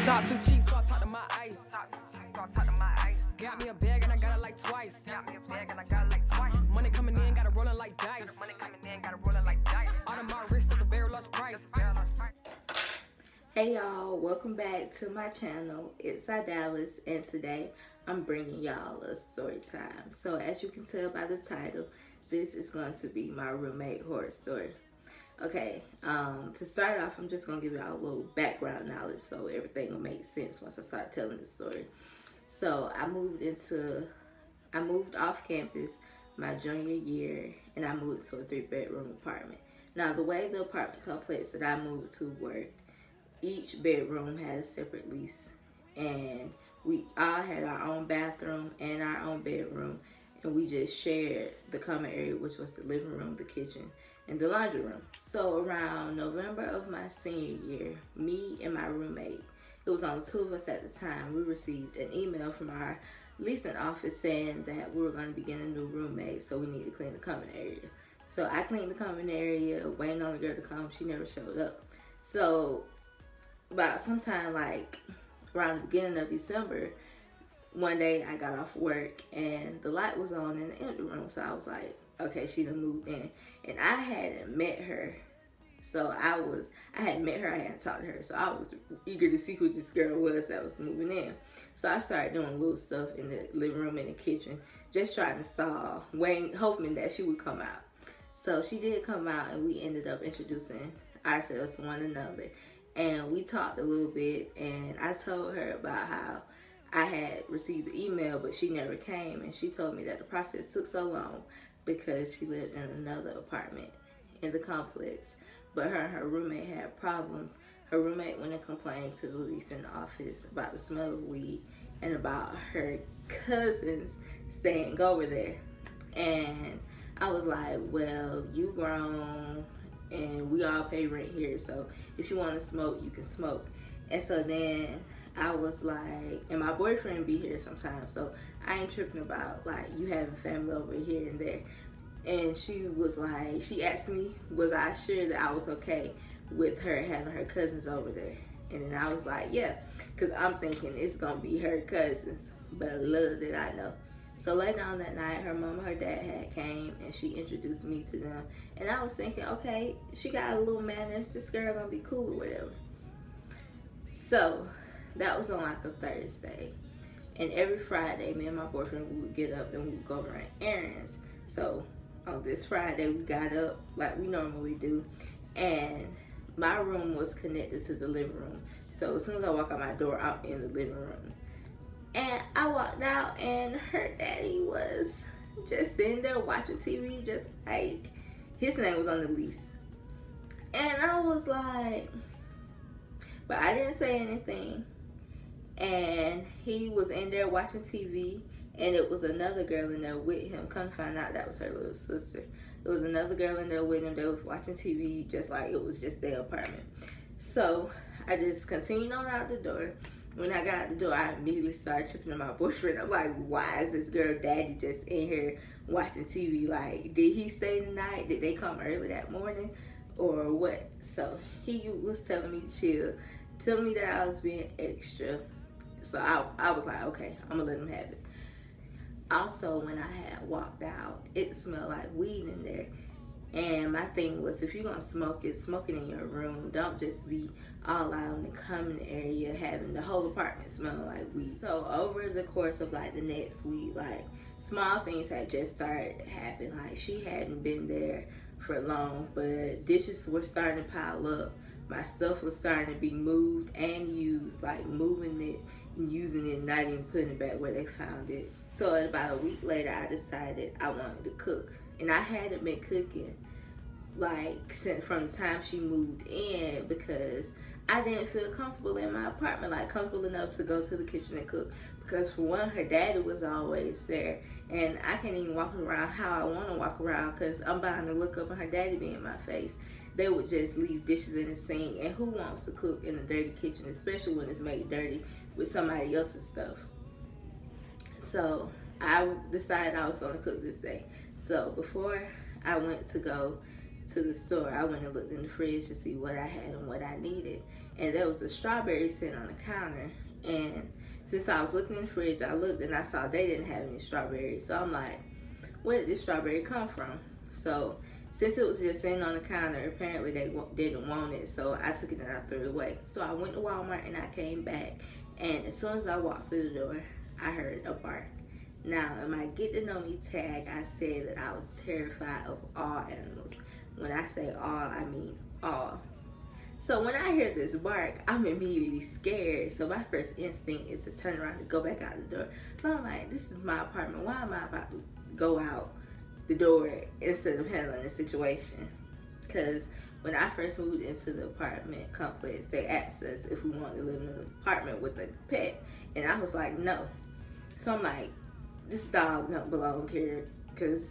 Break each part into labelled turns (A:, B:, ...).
A: Talk too cheap, so I talk to my ice. Got me a bag and I got it like twice. Money coming in, got it rolling like dice. Out of my wrist is a very large price.
B: Hey y'all, welcome back to my channel. It's Dallas, and today I'm bringing y'all a story time. So as you can tell by the title, this is going to be my roommate horror story. Okay, to start off, I'm just gonna give y'all a little background knowledge so everything will make sense once I start telling the story. So I moved off campus my junior year, and I moved to a 3-bedroom apartment. Now the way the apartment complex that I moved to worked, each bedroom had a separate lease, and we all had our own bathroom and our own bedroom, and we just shared the common area, which was the living room, the kitchen, and the laundry room. So around November of my senior year, me and my roommate, it was only 2 of us at the time, we received an email from our leasing office saying that we were going to be getting a new roommate, so we need to clean the common area. So I cleaned the common area, waiting on the girl to come. She never showed up. So about sometime like around the beginning of December, one day I got off work and the light was on in the empty room. So I was like, okay, she done moved in. And I hadn't met her. So I hadn't met her, I hadn't talked to her. So I was eager to see who this girl was that was moving in. So I started doing little stuff in the living room and the kitchen, just trying to stall, hoping that she would come out. So she did come out, and we ended up introducing ourselves to one another. And we talked a little bit, and I told her about how I had received the email, but she never came. And she told me that the process took so long because she lived in another apartment in the complex. But her and her roommate had problems. Her roommate went and complained to the leasing office about the smell of weed and about her cousins staying over there. And I was like, well, you grown and we all pay rent here, so if you want to smoke, you can smoke. And so then I was like, and my boyfriend be here sometimes, so I ain't tripping about like you having family over here and there. And she was like, she asked me, was I sure that I was okay with her having her cousins over there? And then I was like, yeah, because I'm thinking it's going to be her cousins. But little did I know. So later on that night, her mom and her dad had came, and she introduced me to them. And I was thinking, okay, she got a little manners. This girl going to be cool or whatever. So that was on like a Thursday. And every Friday, me and my boyfriend would get up and we would go run errands. So on this Friday, we got up like we normally do, and my room was connected to the living room. So as soon as I walk out my door, I'm in the living room. And I walked out, and her daddy was just sitting there watching TV, just like, his name was on the lease. And I was like, but I didn't say anything. And he was in there watching TV. And it was another girl in there with him. Come to find out, that was her little sister. There was another girl in there with him. They was watching TV just like it was just their apartment. So I just continued on out the door. When I got out the door, I immediately started tripping on my boyfriend. I'm like, why is this girl daddy just in here watching TV? Like, did he stay the night? Did they come early that morning? Or what? So he was telling me to chill, telling me that I was being extra. So I was like, okay, I'm going to let him have it. Also, when I had walked out, it smelled like weed in there. And my thing was, if you're going to smoke it in your room. Don't just be all out in the common area having the whole apartment smelling like weed. So over the course of like the next week, like small things had just started happening. Like she hadn't been there for long, but dishes were starting to pile up. My stuff was starting to be moved and used, like moving it and using it, not even putting it back where they found it. So about a week later, I decided I wanted to cook. And I hadn't been cooking like since from the time she moved in, because I didn't feel comfortable in my apartment, like comfortable enough to go to the kitchen and cook. Because for one, her daddy was always there, and I can't even walk around how I want to walk around because I'm bound to look up and her daddy be in my face. They would just leave dishes in the sink, and who wants to cook in a dirty kitchen, especially when it's made dirty with somebody else's stuff? So I decided I was going to cook this day. So before I went to go to the store, I went and looked in the fridge to see what I had and what I needed. and there was a strawberry sitting on the counter. And since I was looking in the fridge, I looked and I saw they didn't have any strawberries. So I'm like, where did this strawberry come from? So since it was just sitting on the counter, apparently they didn't want it. So I took it and I threw it away. So I went to Walmart and I came back. And as soon as I walked through the door, I heard a bark. Now, in my get to know me tag, I said that I was terrified of all animals. When I say all, I mean all. So when I hear this bark, I'm immediately scared. So my first instinct is to turn around and go back out the door. But I'm like, this is my apartment. Why am I about to go out the door instead of handling the situation? Because when I first moved into the apartment complex, they asked us if we wanted to live in an apartment with a pet. And I was like, no. So I'm like, this dog don't belong here because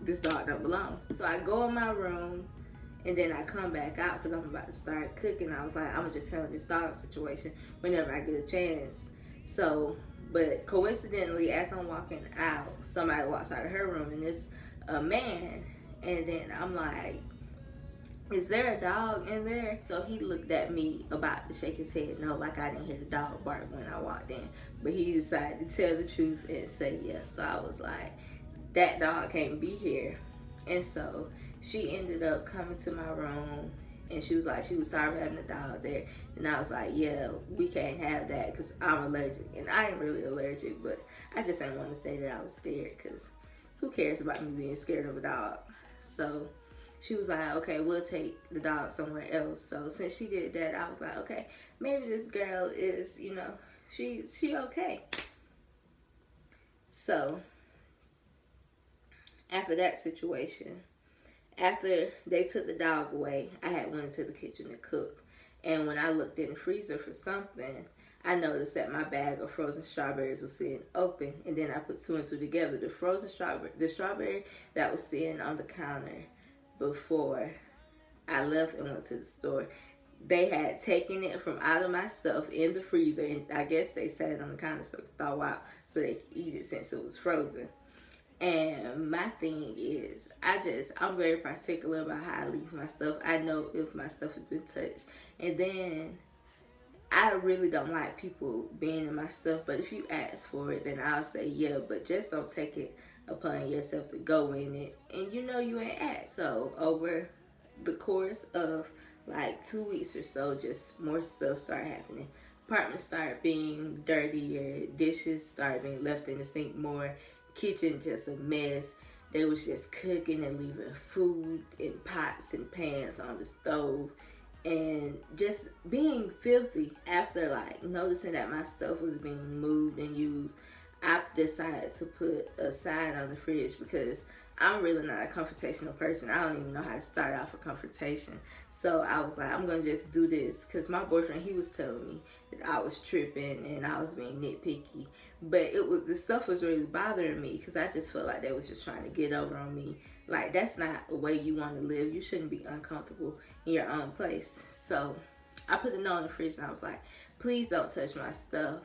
B: this dog don't belong. So I go in my room and then I come back out because I'm about to start cooking. I was like, I'm going to just handle this dog situation whenever I get a chance. So, but coincidentally, as I'm walking out, somebody walks out of her room and it's a man. And then I'm like, is there a dog in there? So he looked at me about to shake his head no, like I didn't hear the dog bark when I walked in. But he decided to tell the truth and say yes. So I was like, that dog can't be here. And so she ended up coming to my room and she was like, she was sorry having the dog there. And I was like, yeah, we can't have that because I'm allergic. And I ain't really allergic, but I just didn't want to say that I was scared because who cares about me being scared of a dog? So she was like, okay, we'll take the dog somewhere else. So since she did that, I was like, okay, maybe this girl is, you know, she okay. So after that situation, after they took the dog away, I had went into the kitchen to cook. And when I looked in the freezer for something, I noticed that my bag of frozen strawberries was sitting open. And then I put two and two together. The frozen strawberry that was sitting on the counter before I left and went to the store, they had taken it from out of my stuff in the freezer, and I guess they set it on the counter so it could thaw out so they could eat it since it was frozen. And my thing is, I'm very particular about how I leave my stuff. I know if my stuff has been touched. And then I really don't like people being in my stuff, but if you ask for it, then I'll say yeah, but just don't take it upon yourself to go in it. And you know you ain't asked. So over the course of like 2 weeks or so, just more stuff started happening. Apartments started being dirtier, dishes started being left in the sink more, kitchen just a mess. They was just cooking and leaving food in pots and pans on the stove and just being filthy. After like noticing that my stuff was being moved and used, I decided to put a sign on the fridge because I'm really not a confrontational person. I don't even know how to start off a confrontation. So I was like, I'm going to just do this because my boyfriend, he was telling me that I was tripping and I was being nitpicky. But the stuff was really bothering me because I just felt like they was just trying to get over on me. Like, that's not a way you want to live. You shouldn't be uncomfortable in your own place. So I put a note on the fridge and I was like, please don't touch my stuff.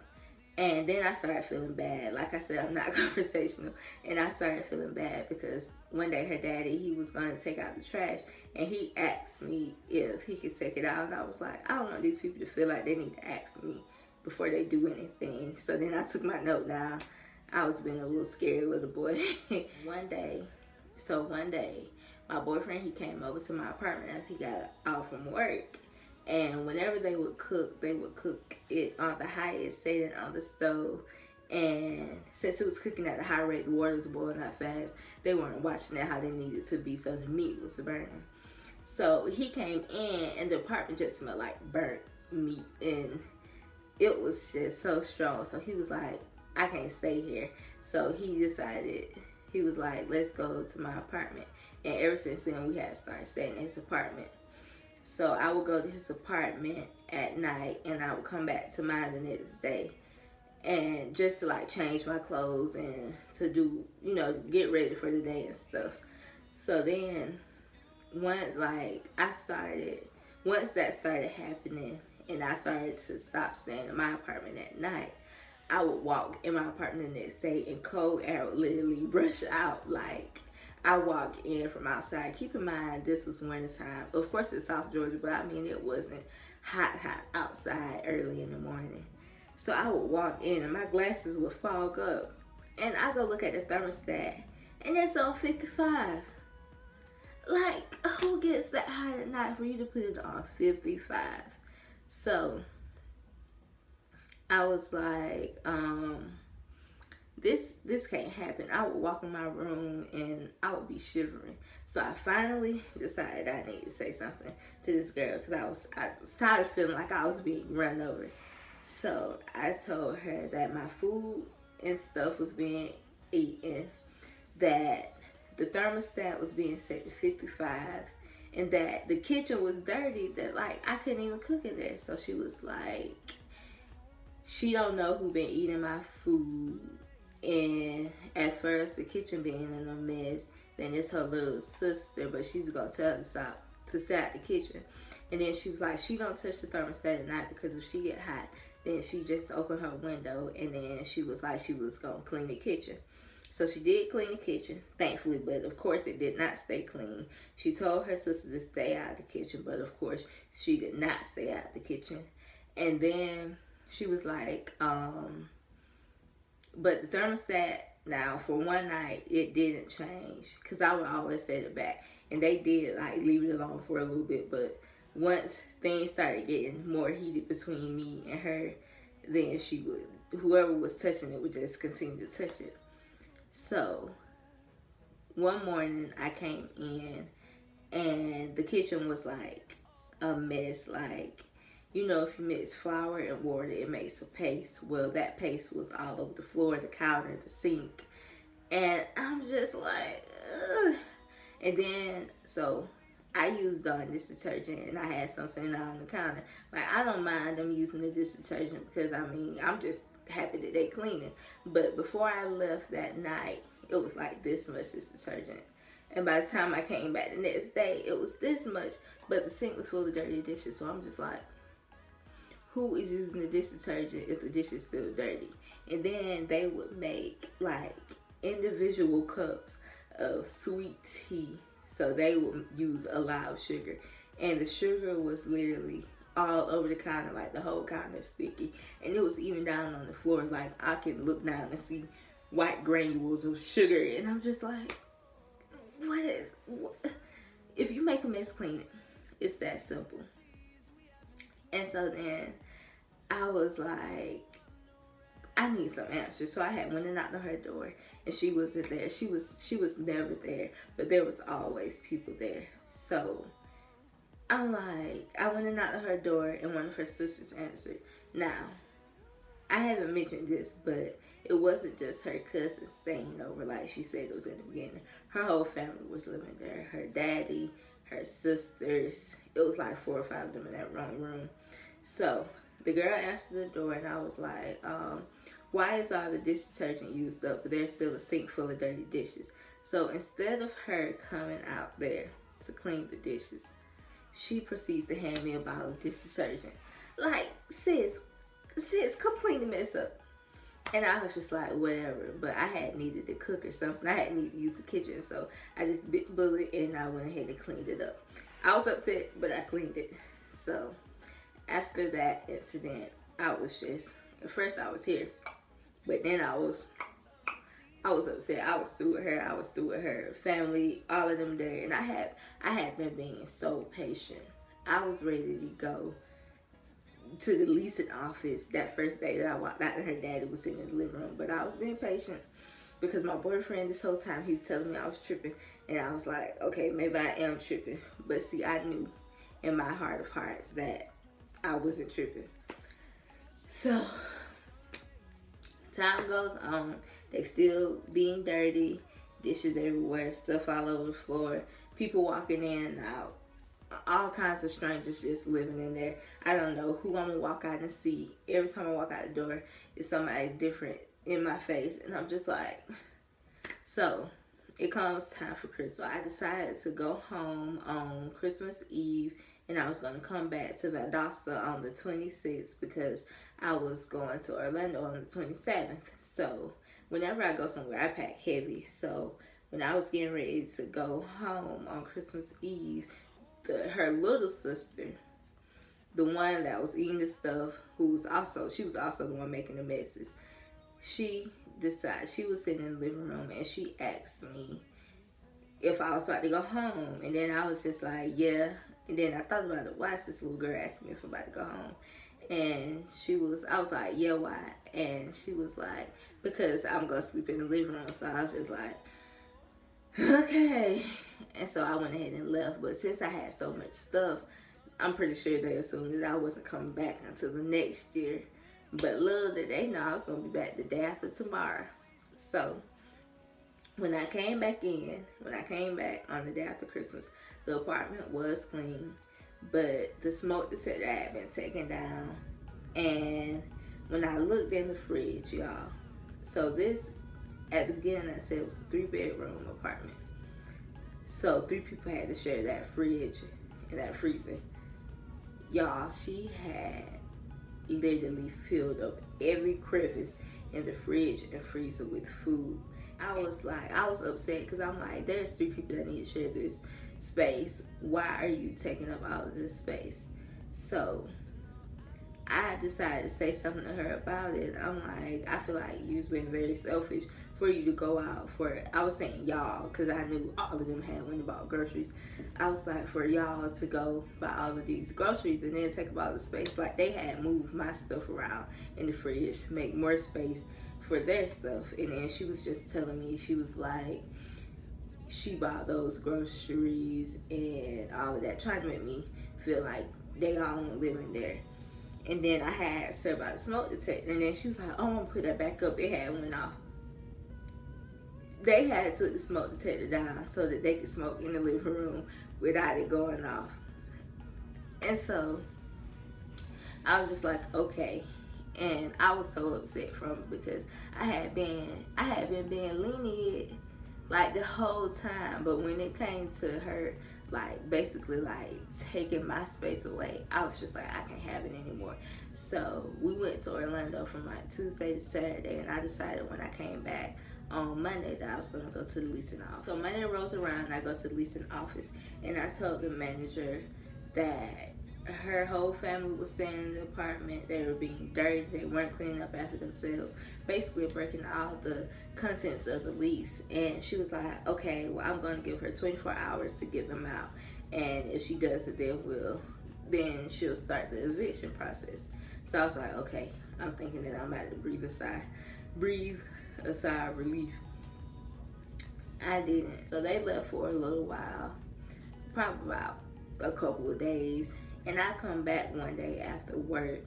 B: And then I started feeling bad. Like I said, I'm not confrontational. And I started feeling bad because one day her daddy, he was going to take out the trash. And he asked me if he could take it out. And I was like, I don't want these people to feel like they need to ask me before they do anything. So then I took my note down. I was being a little scary little boy. One day, my boyfriend, he came over to my apartment after he got out from work. And whenever they would cook it on the highest setting on the stove. And since it was cooking at a high rate, the water was boiling out fast. They weren't watching it how they needed to be, so the meat was burning. So he came in, and the apartment just smelled like burnt meat. And it was just so strong. So he was like, I can't stay here. So he decided, he was like, let's go to my apartment. And ever since then, we had started staying in his apartment. So I would go to his apartment at night and I would come back to mine the next day. And just to like change my clothes and to do, you know, get ready for the day and stuff. So then once that started happening and I started to stop staying in my apartment at night, I would walk in my apartment the next day and cold air would literally rush out. Like, I walk in from outside. Keep in mind, this was winter time. Of course, it's South Georgia, but I mean, it wasn't hot outside early in the morning. So I would walk in and my glasses would fog up. And I go look at the thermostat and it's on 55. Like, who gets that hot at night for you to put it on 55? So I was like, this can't happen. I would walk in my room and I would be shivering. So I finally decided I need to say something to this girl because I was tired of feeling like I was being run over. So I told her that my food and stuff was being eaten, that the thermostat was being set to 55, and that the kitchen was dirty, that like I couldn't even cook in there. So she was like, she don't know who been eating my food, and as far as the kitchen being in a mess, then it's her little sister, but she's gonna tell her to stay out the kitchen. And then she was like, she don't touch the thermostat at night because if she get hot, then she just opened her window, and then she was like she was gonna clean the kitchen. So she did clean the kitchen, thankfully, but of course it did not stay clean. She told her sister to stay out of the kitchen, but of course she did not stay out of the kitchen. And then she was like, but the thermostat, now for one night, it didn't change, because I would always set it back. And they did like leave it alone for a little bit, but once things started getting more heated between me and her, then she would, whoever was touching it would just continue to touch it. So one morning I came in and the kitchen was like a mess. Like, you know, if you mix flour and water, it makes a paste. Well, that paste was all over the floor, the counter, the sink. And I'm just like, ugh. And then, so I used Dawn dish detergent and I had some sitting out on the counter. Like, I don't mind them using the dish detergent because, I mean, I'm just happy that they cleaning. But before I left that night, it was like this much dish detergent. And by the time I came back the next day, it was this much. But the sink was full of dirty dishes. So I'm just like, who is using the dish detergent if the dish is still dirty? And then they would make like individual cups of sweet tea. So they would use a lot of sugar. And the sugar was literally all over the counter, like the whole counter sticky. And it was even down on the floor, like I could look down and see white granules of sugar. And I'm just like, what? If you make a mess, clean it. It's that simple. And so then I was like, I need some answers. So I had went and knocked on her door and she wasn't there. She was never there, but there was always people there. So I'm like, I went and knocked on her door and one of her sisters answered. Now, I haven't mentioned this, but it wasn't just her cousin staying over like she said it was in the beginning. Her whole family was living there. Her daddy, her sisters. It was like 4 or 5 of them in that wrong room. So the girl answered the door and I was like, why is all the dish detergent used up, but there's still a sink full of dirty dishes? So instead of her coming out there to clean the dishes, she proceeds to hand me a bottle of dish detergent. Like, sis, come clean the mess up. And I was just like, whatever. But I had needed to cook or something. I had needed to use the kitchen. So I just bit the bullet and I went ahead and cleaned it up. I was upset, but I cleaned it. So after that incident, I was just, at first I was here. But then I was upset. I was through with her. Family, all of them there. And I had been being so patient. I was ready to go to the leasing office that first day that I walked out and her daddy was sitting in the living room. But I was being patient because my boyfriend this whole time, he was telling me I was tripping. And I was like, okay, maybe I am tripping. But see, I knew in my heart of hearts that I wasn't tripping. So time goes on. They still being dirty. Dishes everywhere. Stuff all over the floor. People walking in and out. All kinds of strangers just living in there. I don't know who I'm going to walk out and see. Every time I walk out the door, it's somebody different in my face. And I'm just like, so it comes time for Christmas. So I decided to go home on Christmas Eve. And I was going to come back to Valdosta on the 26th because I was going to Orlando on the 27th. So whenever I go somewhere, I pack heavy. So when I was getting ready to go home on Christmas Eve, her little sister the one that was eating the stuff, she was also the one making the messes. She decided, she was sitting in the living room and she asked me if I was about to go home. And then I was just like, yeah. And then I thought about it. Why is this little girl asking me if I'm about to go home? And I was like, yeah, why? And she was like, because I'm going to sleep in the living room. So I was just like, okay. And so I went ahead and left. But since I had so much stuff, I'm pretty sure they assumed that I wasn't coming back until the next year. But little did they know I was going to be back the day after tomorrow. So when I came back on the day after Christmas, the apartment was clean, but the smoke detector had been taken down. And when I looked in the fridge, y'all, so this, at the beginning I said it was a 3-bedroom apartment. So 3 people had to share that fridge and that freezer. Y'all, she had literally filled up every crevice in the fridge and freezer with food. I was upset because I'm like, there's 3 people that need to share this space. Why are you taking up all of this space? So I decided to say something to her about it. I'm like, I feel like you've been very selfish for you to go out for, I was saying y'all because I knew all of them had went and bought groceries. I was like, for y'all to go buy all of these groceries and then take up all the space. Like, they had moved my stuff around in the fridge to make more space for their stuff. And then she was just telling me, she was like, she bought those groceries and all of that, trying to make me feel like they all were living there. And then I had asked her about the smoke detector, and then she was like, oh, I'm gonna put that back up. It had went off. They had to take the smoke detector down so that they could smoke in the living room without it going off. And so I was just like, okay. And I was so upset from it because I had been being lenient like the whole time. But when it came to her, like, basically like taking my space away, I was just like, I can't have it anymore. So we went to Orlando from like Tuesday to Saturday, and I decided when I came back on Monday that I was going to go to the leasing office. So Monday rolls around and I go to the leasing office, and I told the manager that her whole family was staying in the apartment. They were being dirty. They weren't cleaning up after themselves, basically breaking all the contents of the lease. And she was like, okay, well, I'm going to give her 24 hours to get them out. And if she does it, then she'll start the eviction process. So I was like, okay. I'm thinking that I'm about to breathe a sigh of relief. I didn't. So they left for a little while, probably about a couple of days. And I come back one day after work,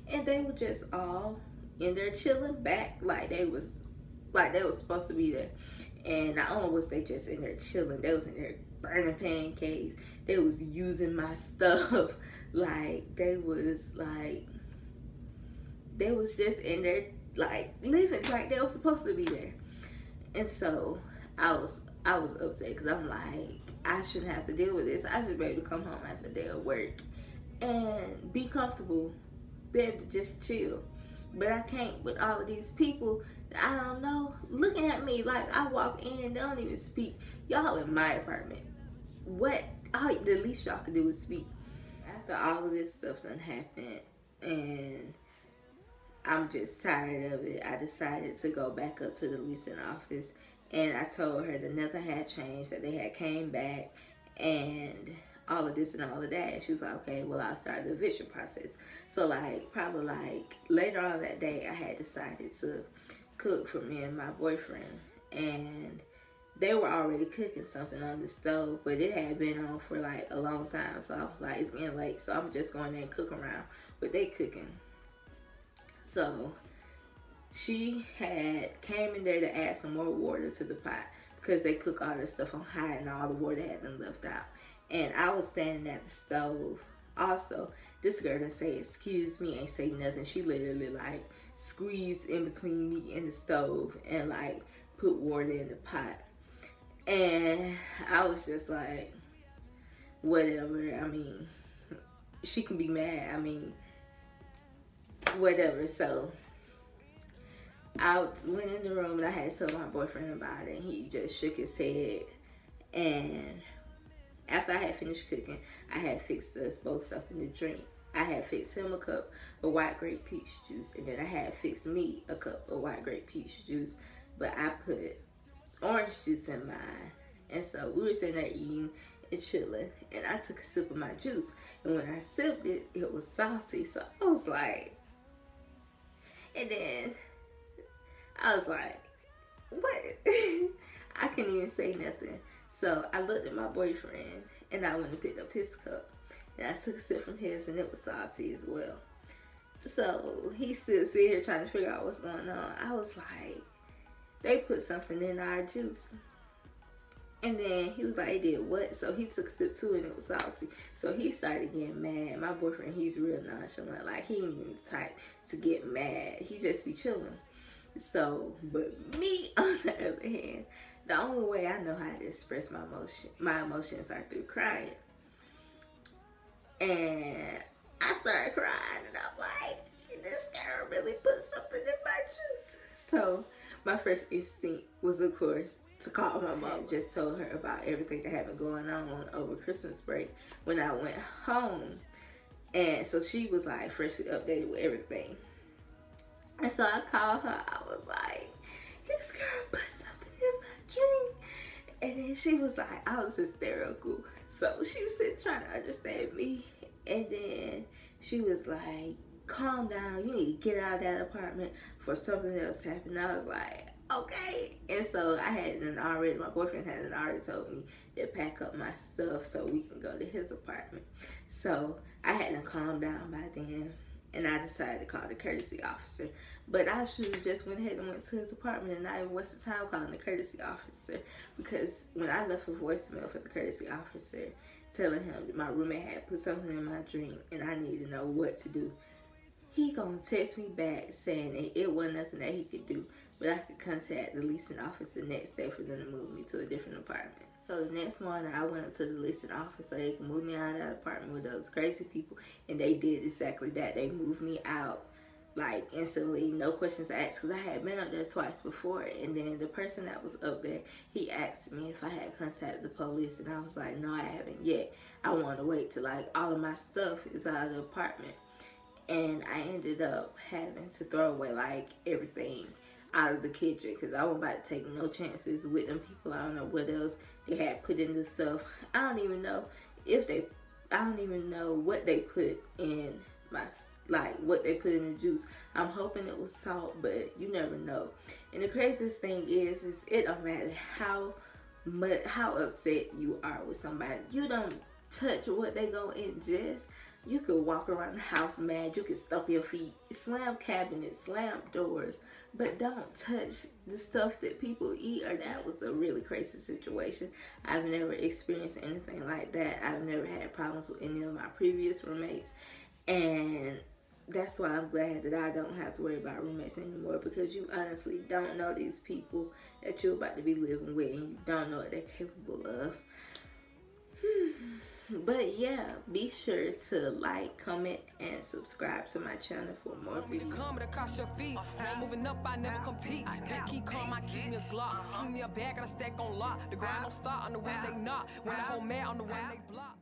B: and they were just all in there chilling back like they was supposed to be there. And not only was they just in there chilling, they was in there burning pancakes. They was using my stuff. Like, they was just in there like living like they were supposed to be there. And so I was upset because I'm like, I shouldn't have to deal with this. I should be able to come home after a day of work and be comfortable, be able to just chill. But I can't with all of these people that I don't know looking at me like I walk in, they don't even speak. Y'all in my apartment. The least y'all can do is speak. After all of this stuff done happened and I'm just tired of it, I decided to go back up to the leasing office, and I told her that nothing had changed, that they had came back and all of this and all of that. And she was like, okay, well, I'll start the eviction process. So probably later on that day, I had decided to cook for me and my boyfriend, and they were already cooking something on the stove, but it had been on for like a long time. So I was like, it's getting late, so I'm just going there and cook around what they cooking. So she had came in there to add some more water to the pot because they cook all this stuff on high and all the water had been left out. And I was standing at the stove. Also, this girl didn't say excuse me, ain't say nothing. She literally like squeezed in between me and the stove and like put water in the pot. And I was just like, whatever. I mean, she can be mad. I mean, whatever. So I went in the room and I had to tell my boyfriend about it, and he just shook his head. And after I had finished cooking, I had fixed us both something to drink. I had fixed him a cup of white grape peach juice, and then I had fixed me a cup of white grape peach juice, but I put orange juice in mine. And so we were sitting there eating and chilling, and I took a sip of my juice, and when I sipped it, it was salty. So I was like, and then I was like, what? I couldn't even say nothing. So I looked at my boyfriend, and I went and picked up his cup, and I took a sip from his, and it was salty as well. So he still sitting here trying to figure out what's going on. I was like, they put something in our juice. And then he was like, they did what? So he took a sip too, and it was salty. So he started getting mad. My boyfriend, he's real nonchalant. Like, he ain't even the type to get mad. He just be chilling. So, but me, on the other hand, the only way I know how to express my emotions are through crying. And I started crying, and I'm like, this girl really put something in my juice. So my first instinct was, of course, to call my mom. Just told her about everything that had been going on over Christmas break when I went home. And so she was like freshly updated with everything. And so I called her. I was like, this girl put something in my drink. And then she was like, I was hysterical. So she was sitting trying to understand me. And then she was like, calm down. You need to get out of that apartment for something else happened. I was like, okay. And so my boyfriend had already told me to pack up my stuff so we can go to his apartment. So I had to calm down by then, and I decided to call the courtesy officer. But I should have just went ahead and went to his apartment and not even wasted time calling the courtesy officer, because when I left a voicemail for the courtesy officer telling him that my roommate had put something in my drink and I needed to know what to do, he gonna text me back saying that it wasn't nothing that he could do, but I could contact the leasing office the next day for them to move me to a different apartment. So the next morning, I went up to the leasing office so they could move me out of that apartment with those crazy people, and they did exactly that. They moved me out, like, instantly, no questions asked, because I had been up there twice before, and then the person that was up there, he asked me if I had contacted the police, and I was like, no, I haven't yet. I want to wait till, like, all of my stuff is out of the apartment. And I ended up having to throw away, like, everything out of the kitchen, because I wasn't about to take no chances with them people. I don't know what else they had put in the stuff. I don't even know what they put in what they put in the juice. I'm hoping it was salt, but you never know. And the craziest thing is it don't matter how upset you are with somebody. You don't touch what they gonna ingest. You could walk around the house mad, you could stomp your feet, slam cabinets, slam doors, but don't touch the stuff that people eat. Or that was a really crazy situation. I've never experienced anything like that. I've never had problems with any of my previous roommates, and that's why I'm glad that I don't have to worry about roommates anymore, because you honestly don't know these people that you're about to be living with, and you don't know what they're capable of. But yeah, be sure to like, comment, and subscribe to my channel for more videos.
A: Moving up, I never compete. Can't keep calm, I keep me a lock. Keep me a bag, got a stack on lock. The grind don't start on the one they knock. When I hold mad on the one they block.